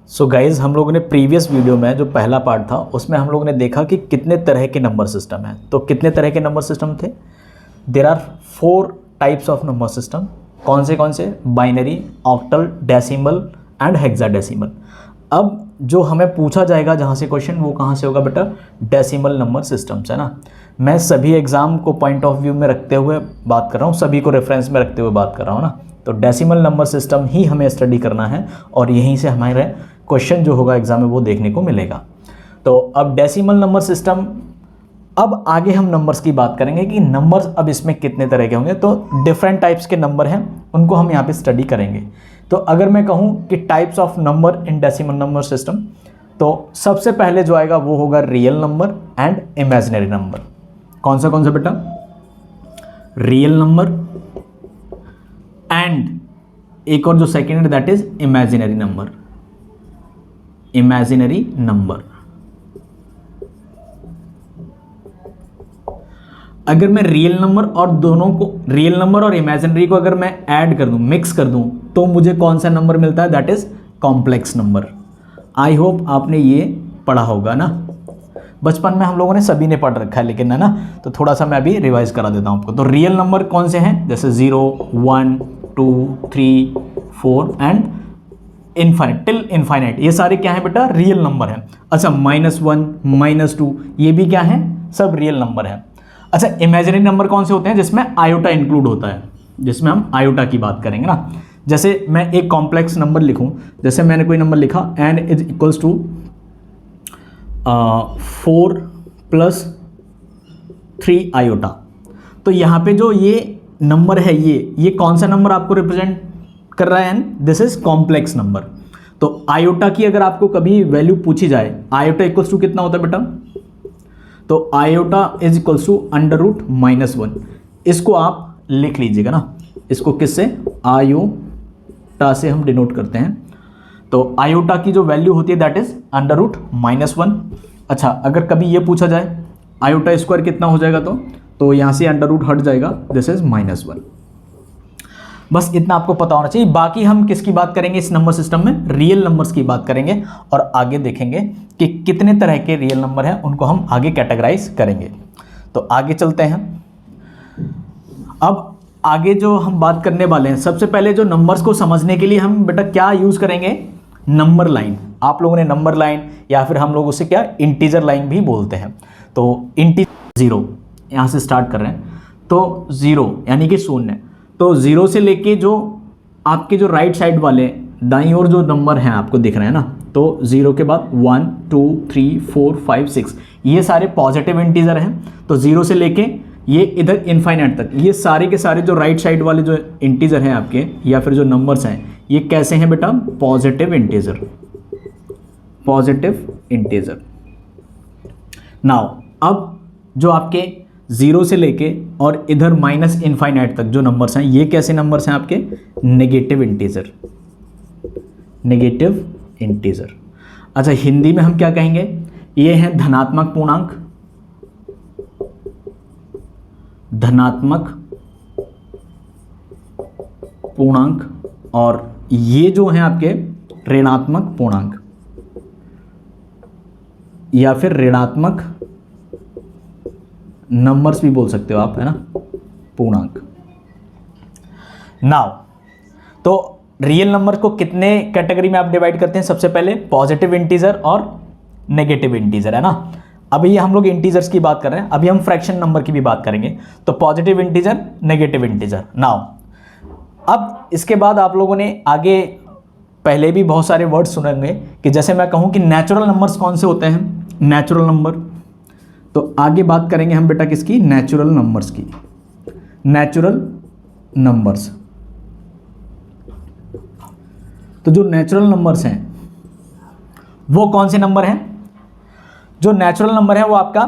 So guys हम लोगों ने प्रीवियस वीडियो में जो पहला पार्ट था उसमें हम लोगों ने देखा कि कितने तरह के नंबर सिस्टम हैं। तो कितने तरह के नंबर सिस्टम थे? There are 4 types of number system. कौन से? Binary, octal, decimal and hexadecimal. अब जो हमें पूछा जाएगा जहाँ से क्वेश्चन, वो कहाँ से होगा बेटा? डेसिमल नंबर सिस्टम्स, है ना। मैं सभी एग्जाम को पॉइंट ऑफ व्यू में रखते हुए बात कर रहा हूँ, सभी को रेफरेंस में रखते हुए बात कर रहा हूँ ना। तो डेसिमल नंबर सिस्टम ही हमें स्टडी करना है और यहीं से हमारे क्वेश्चन जो होगा एग्जाम में वो देखने को मिलेगा। तो अब डेसिमल नंबर सिस्टम, अब आगे हम नंबर्स की बात करेंगे कि नंबर्स अब इसमें कितने तरह के होंगे। तो डिफरेंट टाइप्स के नंबर हैं, उनको हम यहाँ पे स्टडी करेंगे। तो अगर मैं कहूँ कि types of number in decimal number system, तो सबसे पहले जो आएगा वो होगा real number and imaginary number. कौन सा बेटा? रियल नंबर एंड एक और जो सेकेंड है that is imaginary number. Imaginary number, अगर मैं रियल नंबर और दोनों को, रियल नंबर और इमेजिनरी को अगर मैं ऐड कर दूं, मिक्स कर दूं, तो मुझे कौन सा नंबर मिलता है? That is complex number. I hope आपने ये पढ़ा होगा ना। बचपन में हम लोगों ने सभी ने पढ़ रखा है, लेकिन है ना, तो थोड़ा सा मैं अभी रिवाइज करा देता हूं आपको। तो रियल नंबर कौन से हैं? जैसे 0, 1, 2, 3, 4 एंड इनफाइनाइट, टिल इनफाइनाइट, ये सारे क्या है बेटा? रियल नंबर हैं। अच्छा, -1, -2, ये भी क्या है? सब रियल नंबर हैं। अच्छा, इमेजिनरी नंबर कौन से होते हैं? जिसमें आयोटा इंक्लूड होता है, जिसमें हम आयोटा की बात करेंगे ना। जैसे मैं एक कॉम्प्लेक्स नंबर लिखूं, जैसे मैंने कोई नंबर लिखा n is equals to 4 + 3 iota, तो यहाँ पे जो ये नंबर है, ये कौन सा नंबर आपको रिप्रेजेंट कर रहा है? n, this is complex number. तो आयोटा की अगर आपको कभी वैल्यू पूछी जाए, आयोटा इक्वल्स टू कितना होता है बेटा? तो आयोटा इज इक्वल्स टू √-1। इसको आप लिख लीजिएगा ना, इसको किससे? आयोटा से हम डिनोट करते हैं। तो आयोटा की जो वैल्यू होती है दैट इज √-1। अच्छा, अगर कभी ये पूछा जाए आयोटा स्क्वायर कितना हो जाएगा, तो यहाँ से अंडर हट जाएगा, दिस इज -1। बस इतना आपको पता होना चाहिए। बाकी हम किसकी बात करेंगे इस नंबर सिस्टम में? रियल नंबर्स की बात करेंगे और आगे देखेंगे कि कितने तरह के रियल नंबर हैं, उनको हम आगे कैटेगराइज करेंगे। तो आगे चलते हैं। अब आगे जो हम बात करने वाले हैं, सबसे पहले जो नंबर्स को समझने के लिए हम बेटा क्या यूज करेंगे? Number line. आप लोगों ने नंबर लाइन या फिर हम लोग उसे क्या इंटीजर लाइन भी बोलते हैं। तो इंटीजर 0 यहाँ से स्टार्ट कर रहे हैं, तो 0 यानी कि 0। तो 0 से लेके जो आपके जो राइट साइड वाले दाईं ओर जो नंबर हैं आपको दिख रहे हैं ना, तो 0 के बाद 1, 2, 3, 4, 5, 6, ये सारे पॉजिटिव इंटीजर हैं। तो 0 से लेके ये इधर इनफाइनाइट तक, ये सारे के सारे जो राइट साइड वाले जो इंटीजर हैं आपके या फिर जो नंबर्स हैं, ये कैसे हैं बेटा? Positive integer. Positive integer. Now अब जो आपके 0 से लेके और इधर -इनफाइनाइट तक जो नंबर्स हैं, ये कैसे नंबर्स हैं आपके? Negative integer. Negative integer. अच्छा, हिंदी में हम क्या कहेंगे? ये हैं धनात्मक पूर्णांक। धनात्मक पूर्णांक। और ये जो हैं आपके ऋणात्मक पूर्णांक या फिर ऋणात्मक नंबर्स भी बोल सकते हो आप, है ना, पूर्णांक। नाउ तो रियल नंबर को कितने कैटेगरी में आप डिवाइड करते हैं? सबसे पहले पॉजिटिव इंटीजर और नेगेटिव इंटीजर, है ना। अभी हम लोग इंटीजर्स की बात कर रहे हैं, अभी हम फ्रैक्शन नंबर की भी बात करेंगे। तो positive integer, negative integer. Now अब इसके बाद आप लोगों ने आगे पहले भी बहुत सारे वर्ड सुनेंगे कि जैसे मैं कहूं कि नेचुरल नंबर्स कौन से होते हैं? Natural number. तो आगे बात करेंगे हम बेटा किसकी? नेचुरल नंबर्स की। Natural numbers. तो जो नेचुरल नंबर्स हैं वो कौन से नंबर हैं? जो नेचुरल नंबर है वो आपका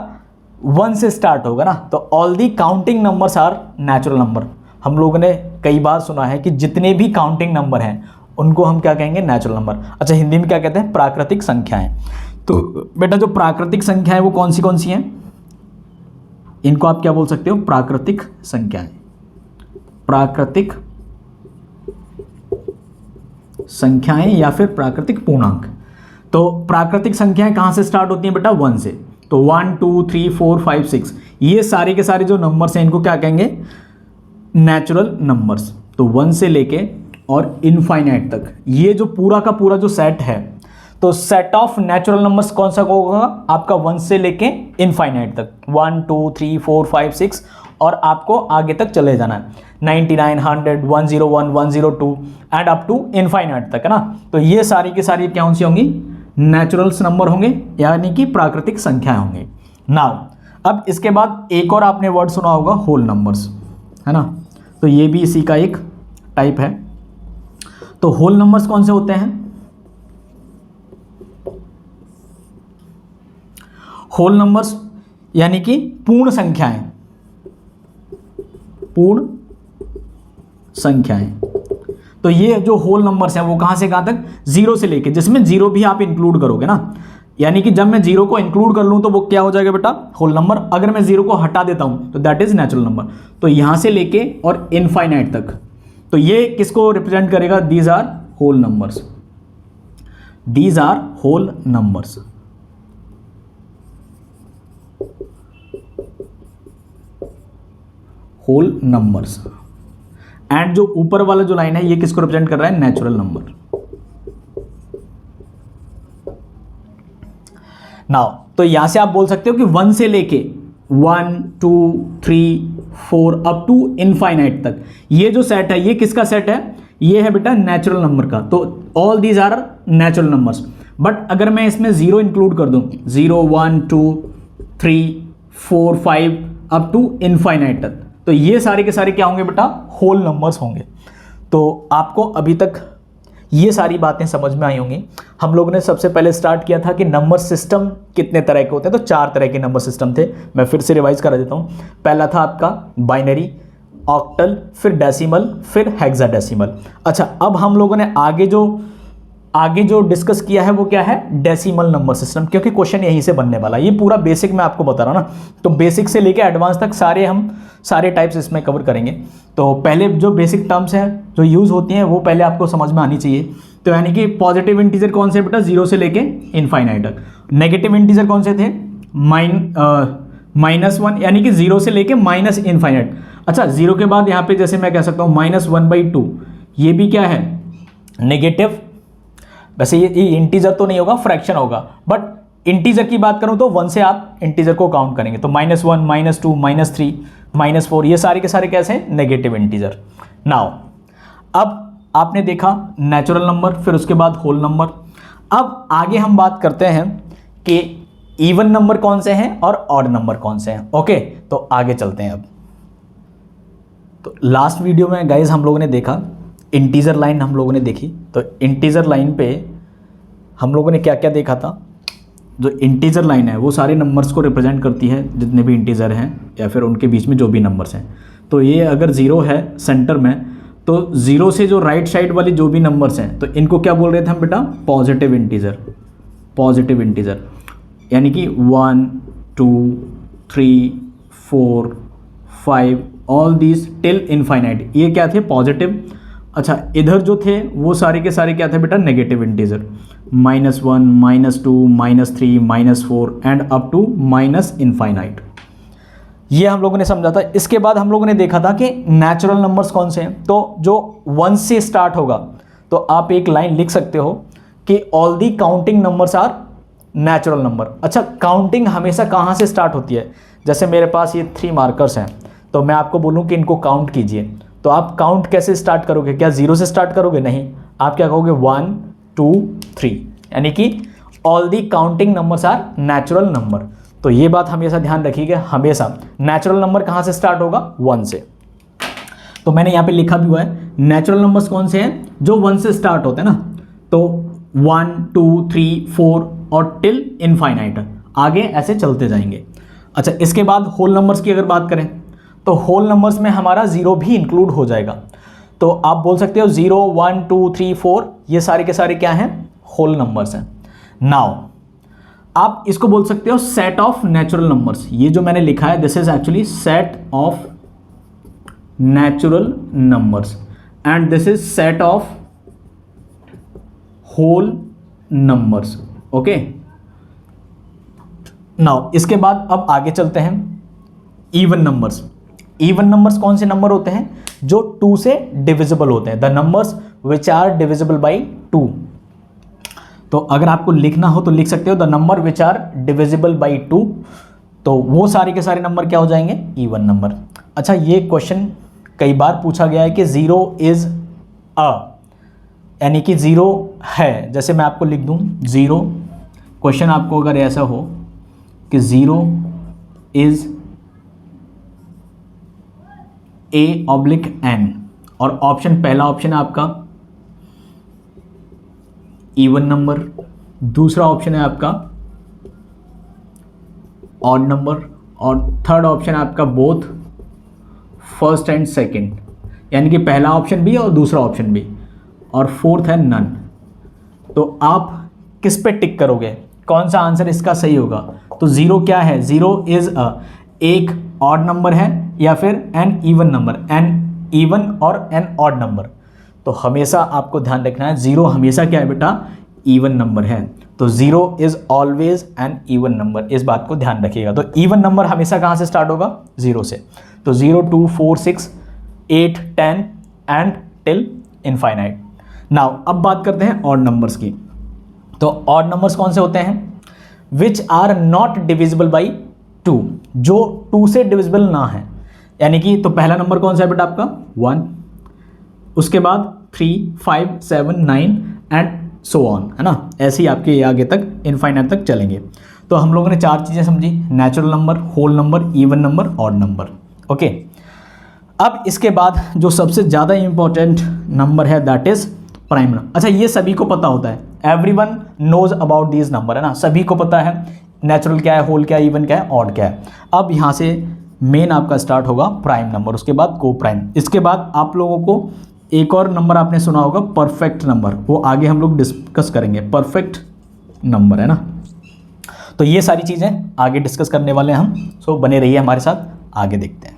1 से स्टार्ट होगा ना। तो all the counting numbers are natural number. हम लोगों ने कई बार सुना है कि जितने भी काउंटिंग नंबर हैं उनको हम क्या कहेंगे? Natural number. अच्छा, हिंदी में क्या कहते हैं? प्राकृतिक संख्याएं। तो बेटा जो प्राकृतिक संख्याएं वो कौन सी हैं? इनको आप क्या बोल सकते हो? प्राकृतिक संख्याएं। प्राकृतिक संख्याएं या फिर प्राकृतिक पूर्णांक। तो प्राकृतिक संख्याएं कहाँ से स्टार्ट होती हैं बेटा? 1 से। तो 1 2 3 4 5 6 ये सारे के सारे जो नंबर्स हैं इनको क्या कहेंगे? Natural numbers. तो 1 से लेके और इनफाइनाइट तक ये जो पूरा का पूरा जो सेट है, तो सेट ऑफ नेचुरल नंबर्स कौन सा होगा? आपका 1 से लेके इनफाइनाइट तक, 1 2 3 4 5 6 और आपको आगे तक चले जाना है 99 100 101 102 एंड अप टू इनफाइनाइट तक, है ना। तो ये सारी की सारी कौन सी होंगी? नेचुरल्स नंबर होंगे, यानी कि प्राकृतिक संख्याएं होंगी। नाउ अब इसके बाद एक और आपने वर्ड सुना होगा, होल नंबर्स, है ना। तो ये भी इसी का एक टाइप है। तो होल नंबर्स कौन से होते हैं? होल नंबर्स यानी कि पूर्ण संख्याएं, पूर्ण संख्याएं। तो ये जो होल नंबर्स हैं वो कहां से कहां तक? 0 से लेके, जिसमें 0 भी आप इंक्लूड करोगे ना, यानी कि जब मैं 0 को इंक्लूड कर लूं तो वो क्या हो जाएगा बेटा? Whole number. अगर मैं 0 को हटा देता हूं तो दैट इज नेचुरल नंबर। तो यहां से लेके और इनफाइनाइट तक, तो ये किसको रिप्रेजेंट करेगा? These are whole numbers, these are whole numbers. Whole numbers. And जो ऊपर वाला जो लाइन है ये किसको रिप्रेजेंट कर रहा है? Natural number. नाउ तो यहां से आप बोल सकते हो कि 1 से लेके 1 2 3 4 अप टू इनफाइनाइट तक ये जो सेट है ये किसका सेट है? ये है बेटा नेचुरल नंबर का। तो all these are natural numbers. But अगर मैं इसमें 0 इंक्लूड कर दूं, 0 1 2 3 4 5 अप टू इनफाइनाइट तक, तो ये सारे के सारे क्या होंगे बेटा? होल नंबर्स होंगे। तो आपको अभी तक ये सारी बातें समझ में आई होंगी। हम लोगों ने सबसे पहले स्टार्ट किया था कि नंबर सिस्टम कितने तरह के होते हैं, तो 4 तरह के नंबर सिस्टम थे। मैं फिर से रिवाइज करा देता हूँ। पहला था आपका बाइनरी, ऑक्टल, फिर डेसिमल, फिर हेक्साडेसिमल। अच्छा, अब हम लोगों ने आगे जो डिस्कस किया है वो क्या है? डेसिमल नंबर सिस्टम, क्योंकि क्वेश्चन यहीं से बनने वाला है। ये पूरा बेसिक मैं आपको बता रहा हूँ ना, तो बेसिक से लेके एडवांस तक सारे टाइप्स इसमें कवर करेंगे। तो पहले जो बेसिक टर्म्स हैं जो यूज़ होती हैं वो पहले आपको समझ में आनी चाहिए। तो यानी कि पॉजिटिव इंटीजर कौन से बेटा? 0 से लेके इनफाइनाइट तक। नेगेटिव इंटीजर कौन से थे? -1, यानी कि 0 से लेके माइनस इनफाइनाइट। अच्छा, 0 के बाद यहाँ पे जैसे मैं कह सकता हूँ -1/2, ये भी क्या है? नेगेटिव। वैसे ये इंटीजर तो नहीं होगा, फ्रैक्शन होगा, बट इंटीजर की बात करूं तो 1 से आप इंटीजर को काउंट करेंगे। तो -1 -2 -3 -4 ये सारे के सारे कैसे हैं? Negative integer. नाउ अब आपने देखा नेचुरल नंबर, फिर उसके बाद होल नंबर। अब आगे हम बात करते हैं कि इवन नंबर कौन से हैं और ऑड नंबर कौन से हैं। ओके, तो आगे चलते हैं। अब तो लास्ट वीडियो में गाइज हम लोगों ने देखा इंटीजर लाइन, हम लोगों ने देखी। तो इंटीजर लाइन पे हम लोगों ने क्या क्या देखा था? जो इंटीजर लाइन है वो सारे नंबर्स को रिप्रेजेंट करती है, जितने भी इंटीजर हैं या फिर उनके बीच में जो भी नंबर्स हैं। तो ये अगर 0 है सेंटर में, तो 0 से जो राइट साइड वाली जो भी नंबर्स हैं तो इनको क्या बोल रहे थे हम बेटा? Positive integer. पॉजिटिव इंटीजर यानी कि 1 2 3 4 5 ऑल दीज टिल इनफाइनाइट, ये क्या थे? पॉजिटिव। अच्छा, इधर जो थे वो सारे के सारे क्या थे बेटा? Negative integer. -1 -2 -3 -4 and up to minus infinite. ये हम लोगों ने समझा था। इसके बाद हम लोगों ने देखा था कि नेचुरल नंबर्स कौन से हैं। तो जो 1 से स्टार्ट होगा तो आप एक लाइन लिख सकते हो कि all the counting numbers are natural number. अच्छा, काउंटिंग हमेशा कहाँ से स्टार्ट होती है? जैसे मेरे पास ये 3 मार्कर्स हैं, तो मैं आपको बोलूँ कि इनको काउंट कीजिए, तो आप काउंट कैसे स्टार्ट करोगे? क्या 0 से स्टार्ट करोगे? नहीं, आप क्या कहोगे? 1 2 3, यानी कि all the counting numbers are natural number. तो ये बात हमेशा ध्यान रखिएगा, हमेशा नेचुरल नंबर कहाँ से स्टार्ट होगा? 1 से। तो मैंने यहाँ पे लिखा भी हुआ है नेचुरल नंबर्स कौन से हैं? जो 1 से स्टार्ट होते हैं ना, तो 1 2 3 4 और टिल इनफाइनाइट, आगे ऐसे चलते जाएंगे। अच्छा, इसके बाद होल नंबर्स की अगर बात करें तो होल नंबर्स में हमारा 0 भी इंक्लूड हो जाएगा। तो आप बोल सकते हो 0 1 2 3 4 ये सारे के सारे क्या हैं? होल नंबर्स हैं। नाउ आप इसको बोल सकते हो सेट ऑफ नेचुरल नंबर्स। ये जो मैंने लिखा है this is actually set of natural numbers and this is set of whole numbers. Okay, now इसके बाद अब आगे चलते हैं इवन नंबर्स। इवन नंबर्स कौन से नंबर होते हैं? जो 2 से डिविजिबल होते हैं, the numbers which are divisible by 2। तो अगर आपको लिखना हो तो लिख सकते हो the number which are divisible by 2, तो वो सारे के सारे नंबर क्या हो जाएंगे? Even number. अच्छा, ये क्वेश्चन कई बार पूछा गया है कि 0 इज अ, यानी कि 0 है, जैसे मैं आपको लिख दूं 0, क्वेश्चन आपको अगर ऐसा हो कि 0 इज A/N, और ऑप्शन, पहला ऑप्शन है आपका इवन नंबर, दूसरा ऑप्शन है आपका ऑड नंबर, और थर्ड ऑप्शन है आपका बोथ फर्स्ट एंड सेकंड, यानी कि पहला ऑप्शन भी और दूसरा ऑप्शन भी, और फोर्थ है नन। तो आप किस पे टिक करोगे? कौन सा आंसर इसका सही होगा? तो 0 क्या है? 0 इज अ, एक ऑड नंबर है या फिर an even number, an even और एन ऑड नंबर। तो हमेशा आपको ध्यान रखना है 0 हमेशा क्या है बेटा? इवन नंबर है। तो 0 is always an even number, इस बात को ध्यान रखिएगा। तो इवन नंबर हमेशा कहाँ से स्टार्ट होगा? 0 से। तो 0, 2, 4, 6, 8, 10 एंड टिल इनफाइनाइट। नाउ अब बात करते हैं ऑड नंबर्स की। तो ऑड नंबर्स कौन से होते हैं? Which are not divisible by 2, जो 2 से डिविजिबल ना है, यानी कि तो पहला नंबर कौन सा है बेटा आपका? 1, उसके बाद 3, 5, 7, 9 एंड सो ऑन, है ना। ऐसे ही आपके आगे तक इनफाइनाइट तक चलेंगे। तो हम लोगों ने 4 चीज़ें समझी, natural number, whole number, even number, odd number. Okay, अब इसके बाद जो सबसे ज़्यादा इंपॉर्टेंट नंबर है दैट इज प्राइम नंबर। अच्छा, ये सभी को पता होता है, everyone knows about these number, है ना, सभी को पता है नेचुरल क्या है, होल क्या है, इवन क्या है, ऑड क्या है। अब यहाँ से मेन आपका स्टार्ट होगा प्राइम नंबर, उसके बाद को प्राइम, इसके बाद आप लोगों को एक और नंबर आपने सुना होगा परफेक्ट नंबर, वो आगे हम लोग डिस्कस करेंगे, परफेक्ट नंबर, है ना। तो ये सारी चीज़ें आगे डिस्कस करने वाले हैं हम, सो बने रहिए हमारे साथ, आगे देखते हैं।